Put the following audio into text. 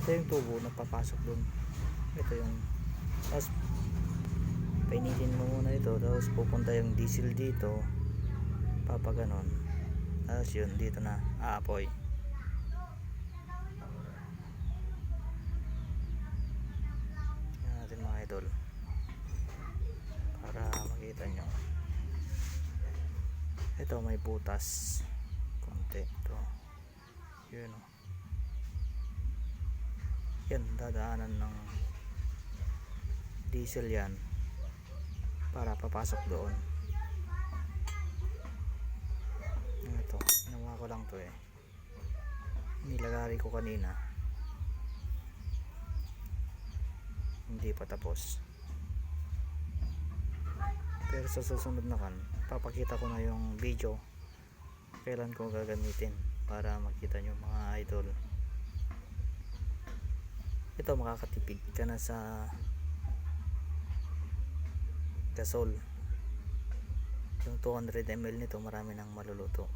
ito yung tubo na papasok dun. Ito yung, tapos painitin mo muna ito, tapos pupunta yung diesel dito, papaganon, tapos yun dito na aapoy. Tingnan natin mga idol para makita nyo. Ito may butas konti ito, yun o. Yan, dadaanan ng diesel yan para papasok doon. Ito, ginawa ko lang to eh, nilagari ko kanina, hindi pa tapos. Pero sa susunod na kan, papakita ko na yung video kailan ko gagamitin para makita nyo mga idol. Ito makakatipid ka na sa gasol. Yung 200 ml nito marami nang maluluto.